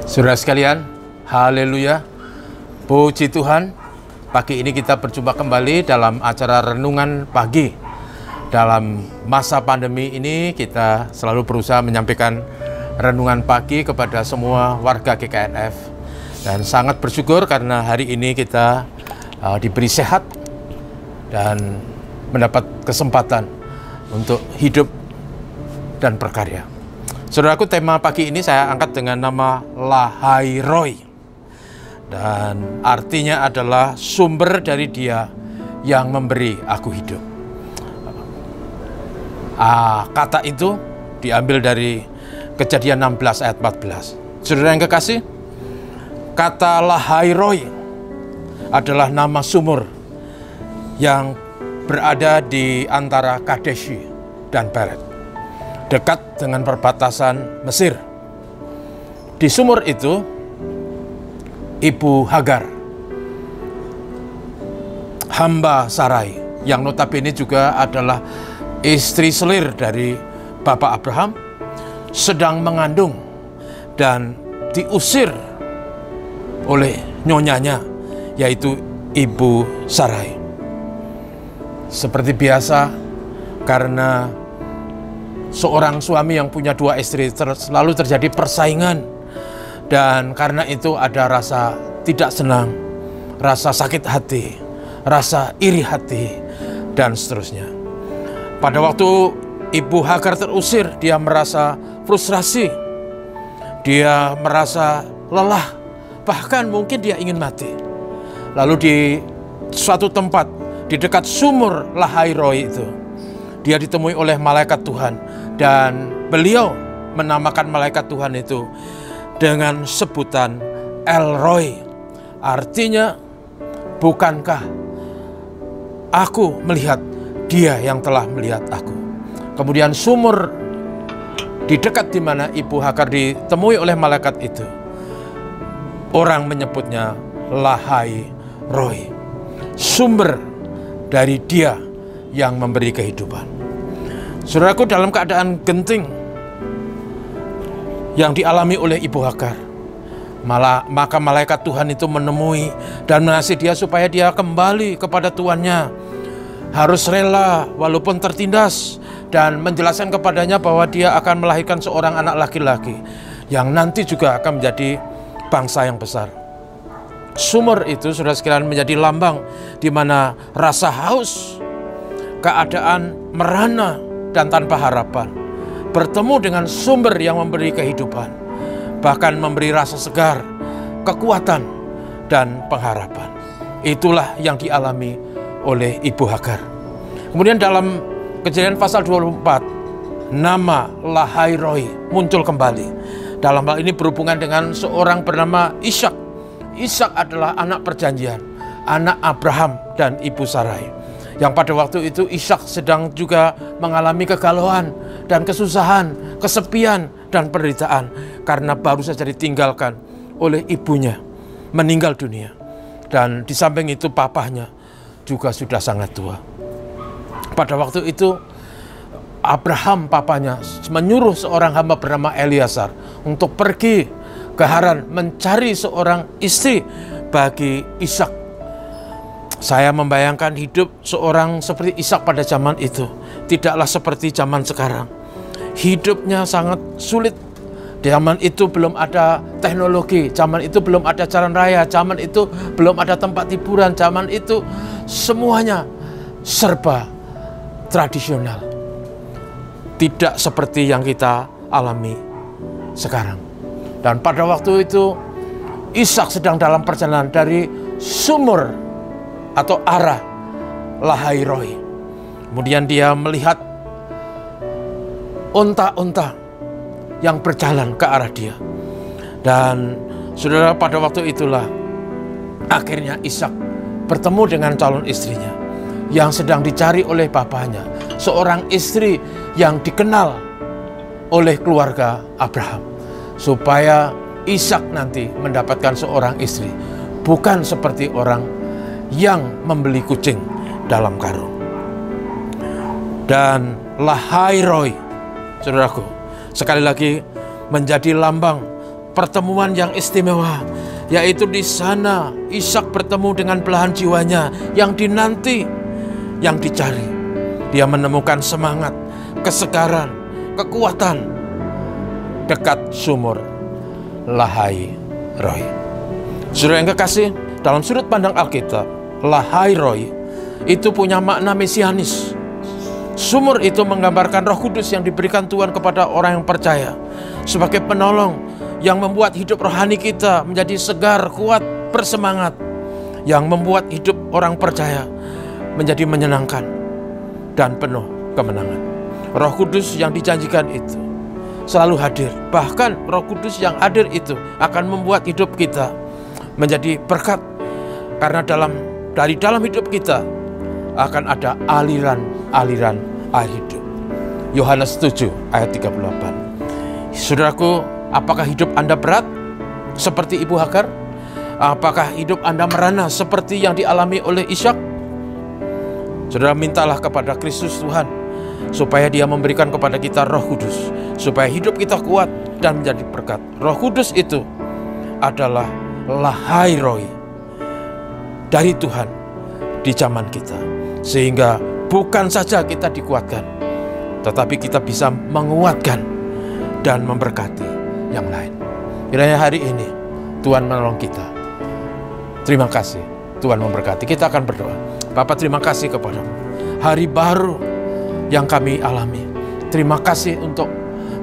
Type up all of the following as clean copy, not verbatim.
Saudara sekalian, haleluya, puji Tuhan. Pagi ini kita berjumpa kembali dalam acara renungan pagi. Dalam masa pandemi ini kita selalu berusaha menyampaikan renungan pagi kepada semua warga GKNF. Dan sangat bersyukur karena hari ini kita diberi sehat dan mendapat kesempatan untuk hidup dan berkarya. Saudaraku, tema pagi ini saya angkat dengan nama Lahairoi, dan artinya adalah sumber dari Dia yang memberi aku hidup. Kata itu diambil dari Kejadian 16 ayat 14. Saudara yang kekasih, kata Lahairoi adalah nama sumur yang berada di antara Kadeshi dan Beret, dekat dengan perbatasan Mesir. Di sumur itu, Ibu Hagar, hamba Sarai, yang notabene juga adalah istri selir dari Bapak Abraham, sedang mengandung dan diusir oleh nyonyanya, yaitu Ibu Sarai. Seperti biasa, karena seorang suami yang punya dua istri selalu terjadi persaingan, dan karena itu ada rasa tidak senang, rasa sakit hati, rasa iri hati, dan seterusnya. Pada waktu Ibu Hagar terusir, dia merasa frustrasi, dia merasa lelah, bahkan mungkin dia ingin mati. Lalu di suatu tempat di dekat sumur Lahairoi itu, dia ditemui oleh malaikat Tuhan, dan beliau menamakan malaikat Tuhan itu dengan sebutan El-Roi. Artinya, bukankah aku melihat Dia yang telah melihat aku? Kemudian sumur di dekat di mana Ibu Hagar ditemui oleh malaikat itu, orang menyebutnya Lahairoi, sumber dari Dia yang memberi kehidupan. Saudaraku, dalam keadaan genting yang dialami oleh Ibu Hagar, maka malaikat Tuhan itu menemui dan mengasihi dia supaya dia kembali kepada tuannya, harus rela walaupun tertindas, dan menjelaskan kepadanya bahwa dia akan melahirkan seorang anak laki-laki yang nanti juga akan menjadi bangsa yang besar. Sumur itu, saudara sekalian, menjadi lambang di mana rasa haus, keadaan merana dan tanpa harapan, bertemu dengan sumber yang memberi kehidupan, bahkan memberi rasa segar, kekuatan, dan pengharapan. Itulah yang dialami oleh Ibu Hagar. Kemudian dalam Kejadian pasal 24, nama Lahairoi muncul kembali. Dalam hal ini berhubungan dengan seorang bernama Ishak. Ishak adalah anak perjanjian, anak Abraham dan Ibu Sarai, yang pada waktu itu Ishak sedang juga mengalami kegalauan dan kesusahan, kesepian dan penderitaan, karena baru saja ditinggalkan oleh ibunya, meninggal dunia. Dan di samping itu papahnya juga sudah sangat tua. Pada waktu itu Abraham, papanya, menyuruh seorang hamba bernama Eliasar untuk pergi ke Haran mencari seorang istri bagi Ishak. Saya membayangkan hidup seorang seperti Ishak pada zaman itu tidaklah seperti zaman sekarang. Hidupnya sangat sulit. Zaman itu belum ada teknologi, zaman itu belum ada jalan raya, zaman itu belum ada tempat hiburan, zaman itu semuanya serba tradisional. Tidak seperti yang kita alami sekarang. Dan pada waktu itu Ishak sedang dalam perjalanan dari sumur atau arah Lahairoi. Kemudian dia melihat unta-unta yang berjalan ke arah dia. Dan saudara, pada waktu itulah akhirnya Ishak bertemu dengan calon istrinya yang sedang dicari oleh bapaknya, seorang istri yang dikenal oleh keluarga Abraham, supaya Ishak nanti mendapatkan seorang istri, bukan seperti orang yang membeli kucing dalam karung. Dan Lahairoi, saudaraku, sekali lagi menjadi lambang pertemuan yang istimewa, yaitu di sana Ishak bertemu dengan belahan jiwanya yang dinanti, yang dicari. Dia menemukan semangat, kesegaran, kekuatan dekat sumur Lahai Roi. Saudara yang kekasih, dalam sudut pandang Alkitab, Lahai Roi itu punya makna mesianis. Sumur itu menggambarkan Roh Kudus yang diberikan Tuhan kepada orang yang percaya sebagai penolong yang membuat hidup rohani kita menjadi segar, kuat, bersemangat, yang membuat hidup orang percaya menjadi menyenangkan dan penuh kemenangan. Roh Kudus yang dijanjikan itu selalu hadir. Bahkan Roh Kudus yang hadir itu akan membuat hidup kita menjadi berkat, karena dari dalam hidup kita akan ada aliran-aliran air hidup. Yohanes 7 ayat 38. Saudaraku, apakah hidup Anda berat seperti Ibu Hagar? Apakah hidup Anda merana seperti yang dialami oleh Ishak? Saudara, mintalah kepada Kristus Tuhan supaya Dia memberikan kepada kita Roh Kudus, supaya hidup kita kuat dan menjadi berkat. Roh Kudus itu adalah Lahai Roi dari Tuhan di zaman kita, sehingga bukan saja kita dikuatkan, tetapi kita bisa menguatkan dan memberkati yang lain. Kiranya hari ini Tuhan menolong kita. Terima kasih, Tuhan memberkati. Kita akan berdoa. Bapa, terima kasih kepadamu, hari baru yang kami alami. Terima kasih untuk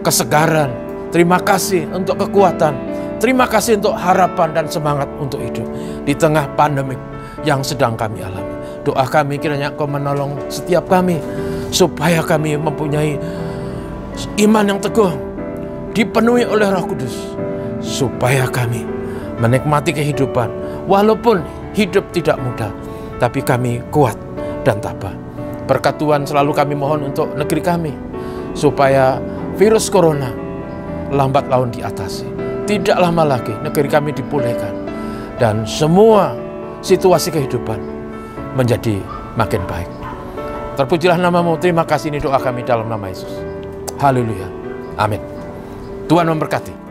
kesegaran, terima kasih untuk kekuatan, terima kasih untuk harapan dan semangat untuk hidup di tengah pandemik yang sedang kami alami. Doa kami kiranya Kau menolong setiap kami, supaya kami mempunyai iman yang teguh, dipenuhi oleh Roh Kudus, supaya kami menikmati kehidupan walaupun hidup tidak mudah, tapi kami kuat dan tabah. Berkat Tuhan selalu kami mohon untuk negeri kami, supaya virus corona lambat laun diatasi. Tidak lama lagi negeri kami dipulihkan, dan semua situasi kehidupan menjadi makin baik. Terpujilah namamu. Terima kasih, ini doa kami dalam nama Yesus. Haleluya. Amin. Tuhan memberkati.